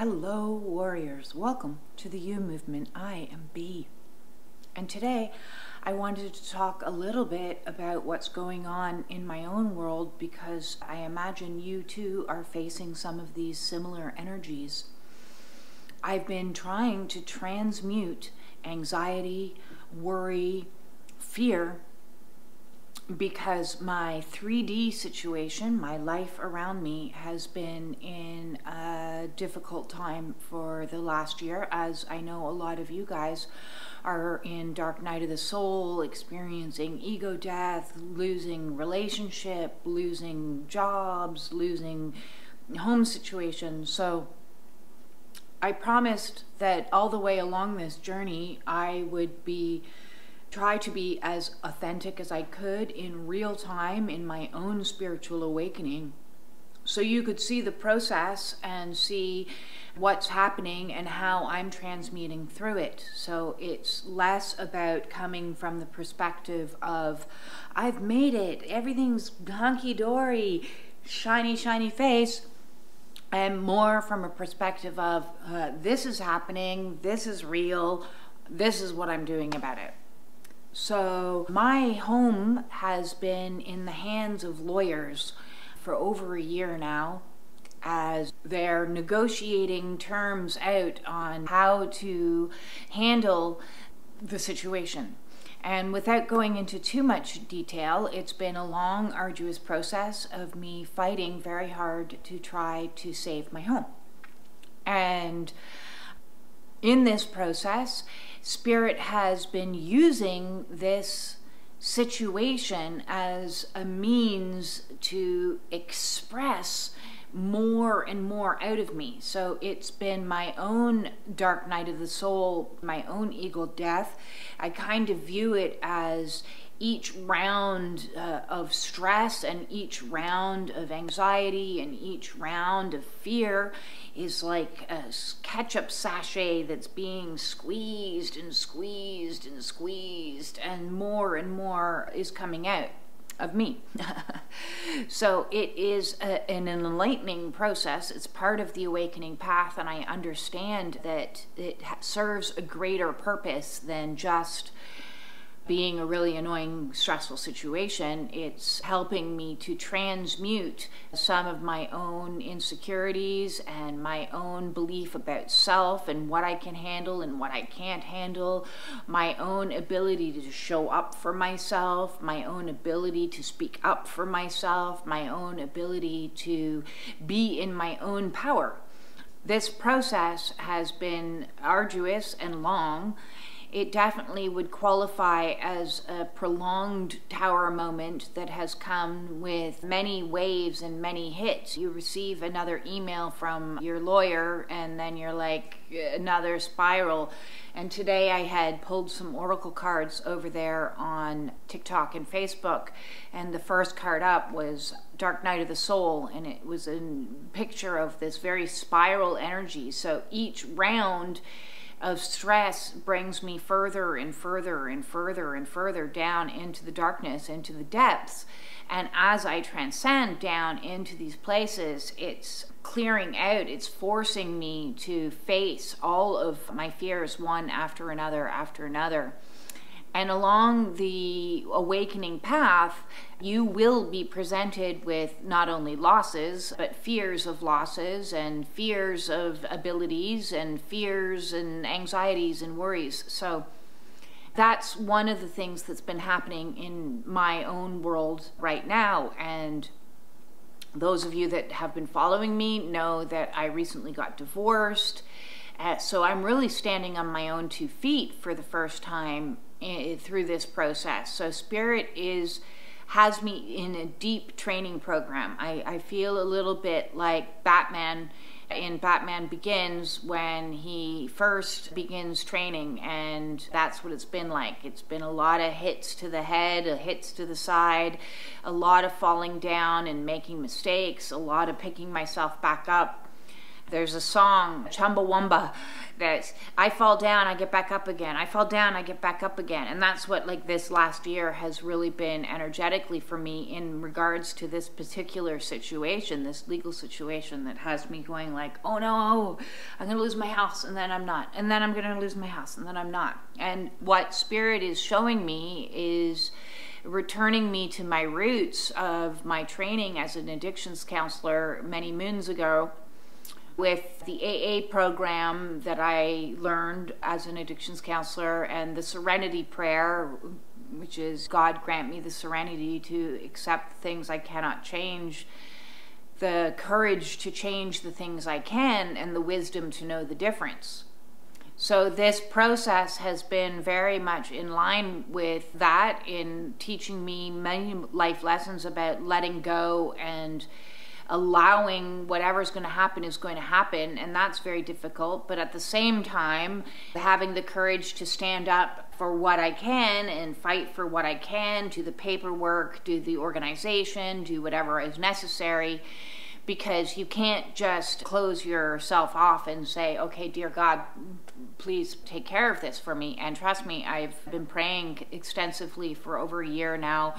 Hello, warriors. Welcome to the You Movement. I am B. And today I wanted to talk a little bit about what's going on in my own world, because I imagine you too are facing some of these similar energies. I've been trying to transmute anxiety, worry, fear, because my 3D situation, my life around me, has been in a difficult time for the last year, as I know a lot of you guys are in dark night of the soul, experiencing ego death, losing relationship, losing jobs, losing home situations. So I promised that all the way along this journey I would try to be as authentic as I could in real time in my own spiritual awakening, so you could see the process and see what's happening and how I'm transmuting through it. So it's less about coming from the perspective of I've made it, everything's hunky-dory, shiny, shiny face, and more from a perspective of this is happening, this is real, this is what I'm doing about it. So my home has been in the hands of lawyers for over a year now, as they're negotiating terms out on how to handle the situation. And without going into too much detail, it's been a long, arduous process of me fighting very hard to try to save my home. And in this process, Spirit has been using this situation as a means to express more and more out of me. So it's been my own dark night of the soul, my own ego death. I kind of view it as each round of stress and each round of anxiety and each round of fear is like a ketchup sachet that's being squeezed and squeezed and squeezed, and more is coming out of me. So it is an enlightening process. It's part of the awakening path, and I understand that it serves a greater purpose than just being a really annoying, stressful situation. It's helping me to transmute some of my own insecurities and my own belief about self and what I can handle and what I can't handle, my own ability to show up for myself, my own ability to speak up for myself, my own ability to be in my own power. This process has been arduous and long. It definitely would qualify as a prolonged tower moment that has come with many waves and many hits. You receive another email from your lawyer, and then you're like, another spiral. And today I had pulled some oracle cards over there on TikTok and Facebook, and the first card up was Dark Night of the Soul, and it was a picture of this very spiral energy. So each round of stress brings me further and further and further and further down into the darkness, into the depths. And as I transcend down into these places, it's clearing out, it's forcing me to face all of my fears one after another after another. And along the awakening path, you will be presented with not only losses, but fears of losses and fears of abilities and fears and anxieties and worries. So that's one of the things that's been happening in my own world right now. And those of you that have been following me know that I recently got divorced. So I'm really standing on my own 2 feet for the first time through this process. So Spirit has me in a deep training program. I feel a little bit like Batman in Batman Begins, when he first begins training, and that's what it's been like. It's been a lot of hits to the head, hits to the side, a lot of falling down and making mistakes, a lot of picking myself back up. There's a song, Chumbawamba, that I fall down, I get back up again. I fall down, I get back up again. And that's what like this last year has really been energetically for me in regards to this particular situation, this legal situation that has me going like, oh no, I'm going to lose my house and then I'm not. And then I'm going to lose my house and then I'm not. And what Spirit is showing me is returning me to my roots of my training as an addictions counselor many moons ago, with the AA program that I learned as an addictions counselor, and the Serenity prayer, which is God grant me the serenity to accept things I cannot change, the courage to change the things I can, and the wisdom to know the difference. So this process has been very much in line with that, in teaching me many life lessons about letting go and allowing whatever's going to happen is going to happen, and that's very difficult. But at the same time, having the courage to stand up for what I can and fight for what I can, do the paperwork, do the organization, do whatever is necessary, because you can't just close yourself off and say, okay, dear God, please take care of this for me. And trust me, I've been praying extensively for over a year now,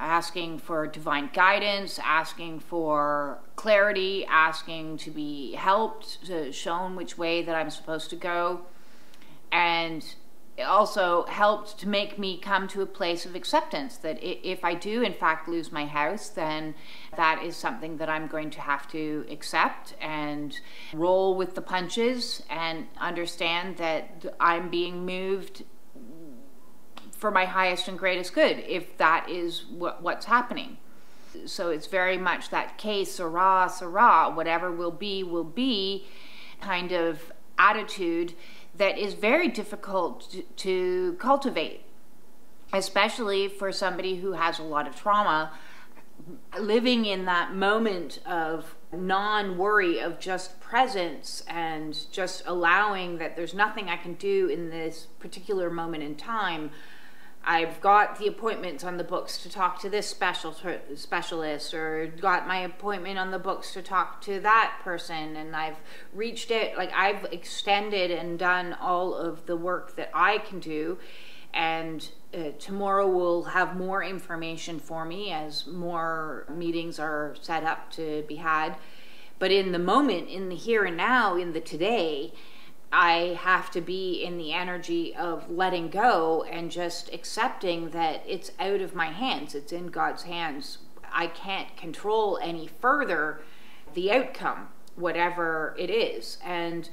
asking for divine guidance, asking for clarity, asking to be helped, shown which way that I'm supposed to go. And it also helped to make me come to a place of acceptance that if I do in fact lose my house, then that is something that I'm going to have to accept and roll with the punches and understand that I'm being moved for my highest and greatest good, if that is what's happening. So it's very much that case, sera, whatever will be kind of attitude that is very difficult to cultivate, especially for somebody who has a lot of trauma. Living in that moment of non-worry, of just presence and just allowing that there's nothing I can do in this particular moment in time. I've got the appointments on the books to talk to this specialist, or got my appointment on the books to talk to that person, and I've reached it, like I've extended and done all of the work that I can do, and tomorrow we'll have more information for me as more meetings are set up to be had. But in the moment, in the here and now, in the today, I have to be in the energy of letting go and just accepting that it's out of my hands. It's in God's hands. I can't control any further the outcome, whatever it is. And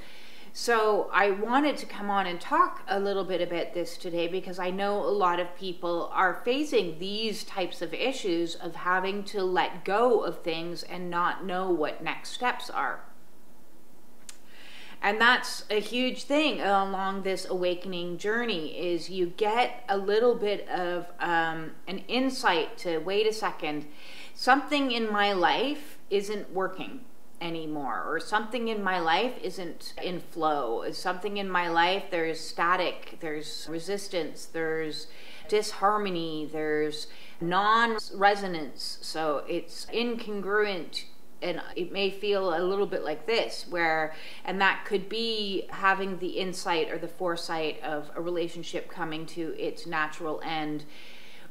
so I wanted to come on and talk a little bit about this today, because I know a lot of people are facing these types of issues of having to let go of things and not know what next steps are. And that's a huge thing along this awakening journey, is you get a little bit of an insight to, wait a second, something in my life isn't working anymore, or something in my life isn't in flow, something in my life, there's static, there's resistance, there's disharmony, there's non-resonance, so it's incongruent. And it may feel a little bit like this, and that could be having the insight or the foresight of a relationship coming to its natural end,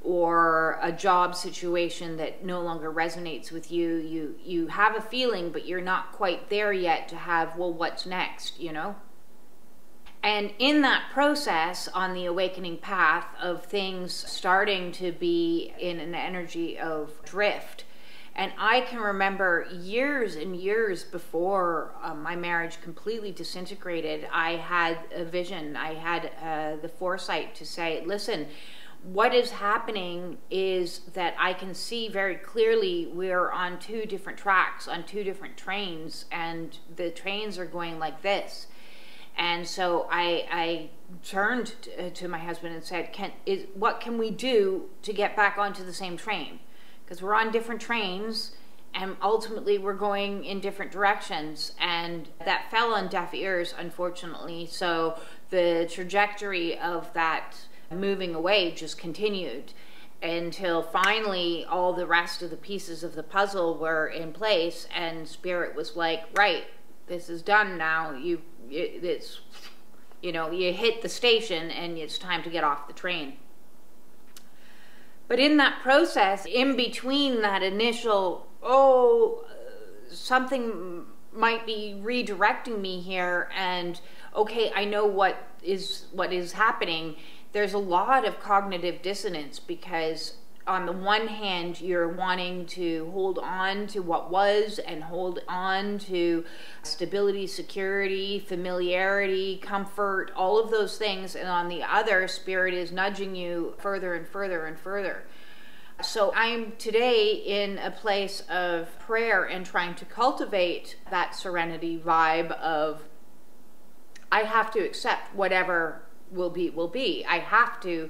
or a job situation that no longer resonates with you. You have a feeling, but you're not quite there yet to have, well, what's next, you know? And in that process, on the awakening path of things starting to be in an energy of drift, and I can remember years and years before my marriage completely disintegrated, I had a vision, I had the foresight to say, listen, what is happening is that I can see very clearly we're on two different tracks, on two different trains, and the trains are going like this. And so I turned to my husband and said, what can we do to get back onto the same train? Because we're on different trains, and ultimately we're going in different directions. And that fell on deaf ears, unfortunately. So the trajectory of that moving away just continued until finally all the rest of the pieces of the puzzle were in place, and Spirit was like, right, this is done now. It's, you know, you hit the station and it's time to get off the train. But in that process, in between that initial, something might be redirecting me here, and okay, I know what is happening, there's a lot of cognitive dissonance, because on the one hand, you're wanting to hold on to what was and hold on to stability, security, familiarity, comfort, all of those things. And on the other, Spirit is nudging you further and further and further. So I'm today in a place of prayer and trying to cultivate that serenity vibe of, I have to accept whatever will be. I have to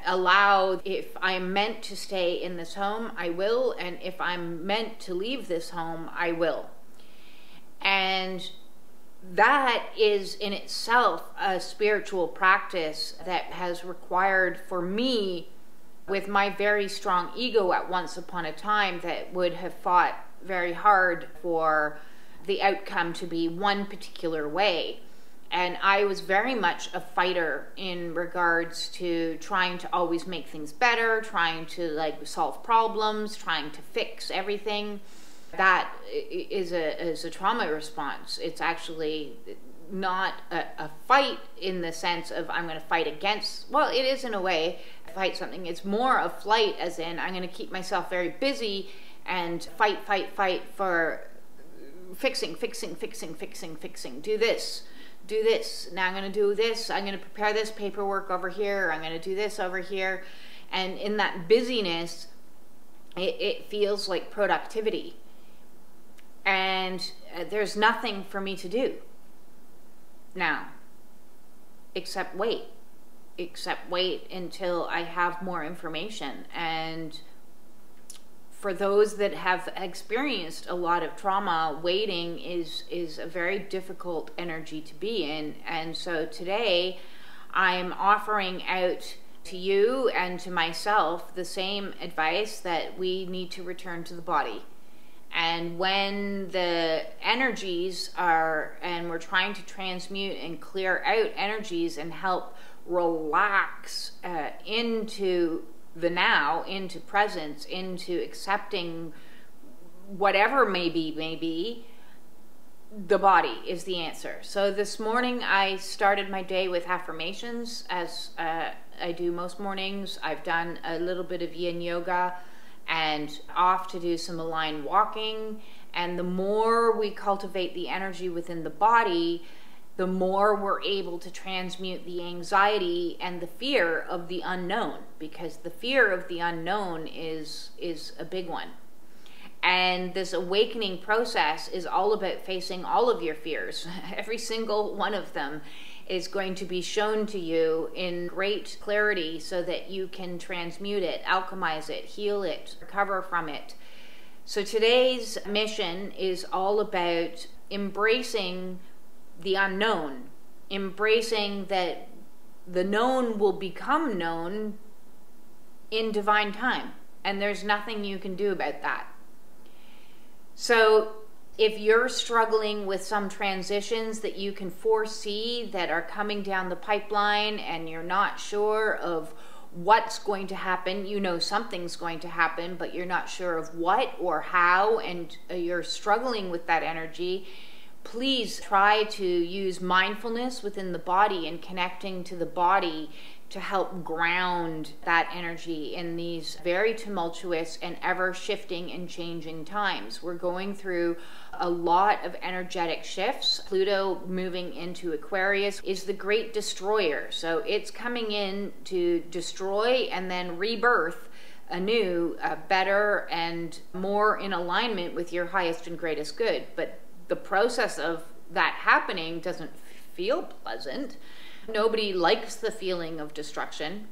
allow, if I'm meant to stay in this home, I will, and if I'm meant to leave this home, I will. And that is in itself a spiritual practice that has required for me, with my very strong ego at once upon a time that would have fought very hard for the outcome to be one particular way. And I was very much a fighter in regards to trying to always make things better, trying to like solve problems, trying to fix everything. That is a trauma response. It's actually not a fight in the sense of I'm going to fight against, well, it is in a way, fight something. It's more of flight, as in I'm going to keep myself very busy and fight for fixing, do this. Now I'm going to do this. I'm going to prepare this paperwork over here. I'm going to do this over here. And in that busyness, it feels like productivity. And there's nothing for me to do now except wait until I have more information. And for those that have experienced a lot of trauma, waiting is a very difficult energy to be in. And so today I'm offering out to you and to myself the same advice, that we need to return to the body. And when the energies are, and we're trying to transmute and clear out energies and help relax into the now, into presence, into accepting whatever may be, the body is the answer. So this morning I started my day with affirmations, as I do most mornings. I've done a little bit of yin yoga and off to do some aligned walking. And the more we cultivate the energy within the body, the more we're able to transmute the anxiety and the fear of the unknown, because the fear of the unknown is a big one. And this awakening process is all about facing all of your fears. Every single one of them is going to be shown to you in great clarity so that you can transmute it, alchemize it, heal it, recover from it. So today's mission is all about embracing the unknown, embracing that the known will become known in divine time, and there's nothing you can do about that. So if you're struggling with some transitions that you can foresee that are coming down the pipeline, and you're not sure of what's going to happen, you know something's going to happen, but you're not sure of what or how, and you're struggling with that energy, please try to use mindfulness within the body and connecting to the body to help ground that energy in these very tumultuous and ever-shifting and changing times. We're going through a lot of energetic shifts. Pluto moving into Aquarius is the great destroyer. So it's coming in to destroy and then rebirth anew, better and more in alignment with your highest and greatest good. But the process of that happening doesn't feel pleasant. Nobody likes the feeling of destruction.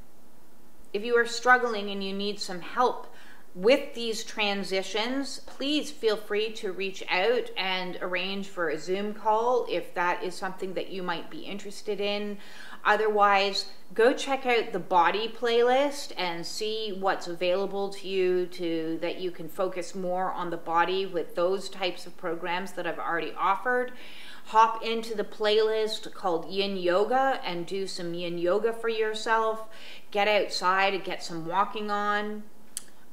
If you are struggling and you need some help with these transitions, please feel free to reach out and arrange for a Zoom call if that is something that you might be interested in. Otherwise, go check out the body playlist and see what's available to you that you can focus more on the body with those types of programs that I've already offered. Hop into the playlist called Yin Yoga and do some Yin Yoga for yourself. Get outside and get some walking on.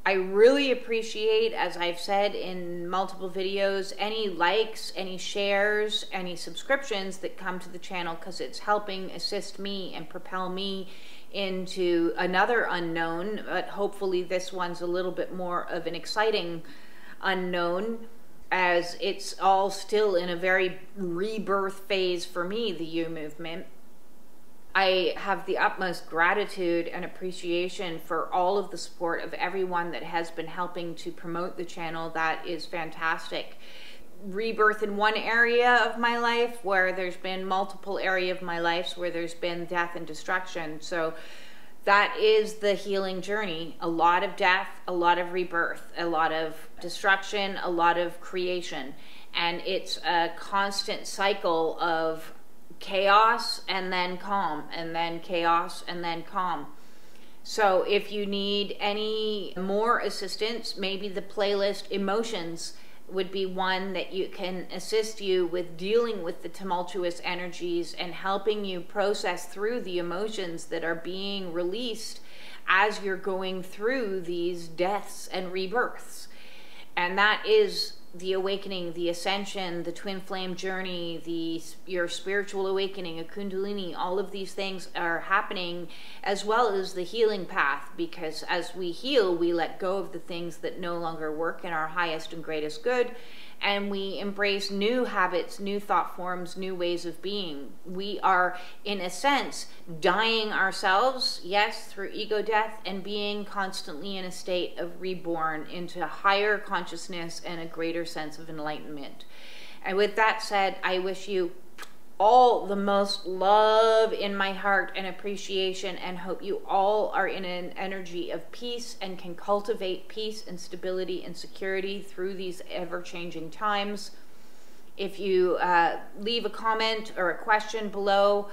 I really appreciate, as I've said in multiple videos, any likes, any shares, any subscriptions that come to the channel, because it's helping assist me and propel me into another unknown, but hopefully this one's a little bit more of an exciting unknown, as it's all still in a very rebirth phase for me, the You movement. I have the utmost gratitude and appreciation for all of the support of everyone that has been helping to promote the channel. That is fantastic. Rebirth in one area of my life, where there's been multiple areas of my life where there's been death and destruction. So that is the healing journey. A lot of death, a lot of rebirth, a lot of destruction, a lot of creation. And it's a constant cycle of chaos and then calm, and then chaos and then calm. So if you need any more assistance, maybe the playlist Emotions would be one that you can assist you with dealing with the tumultuous energies and helping you process through the emotions that are being released as you're going through these deaths and rebirths. And that is the awakening, the ascension, the twin flame journey, your spiritual awakening, a kundalini. All of these things are happening, as well as the healing path, because as we heal, we let go of the things that no longer work in our highest and greatest good, and we embrace new habits, new thought forms, new ways of being. We are, in a sense, dying ourselves, yes, through ego death, and being constantly in a state of reborn into higher consciousness and a greater sense of enlightenment. And with that said, I wish you all the most love in my heart and appreciation, and hope you all are in an energy of peace and can cultivate peace and stability and security through these ever-changing times. If you leave a comment or a question below,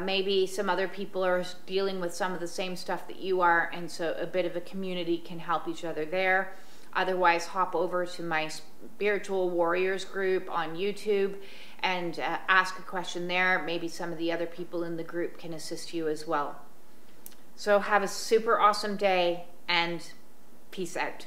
maybe some other people are dealing with some of the same stuff that you are, and so a bit of a community can help each other there. Otherwise, hop over to my Spiritual Warriors group on YouTube and ask a question there. Maybe some of the other people in the group can assist you as well. So have a super awesome day, and peace out.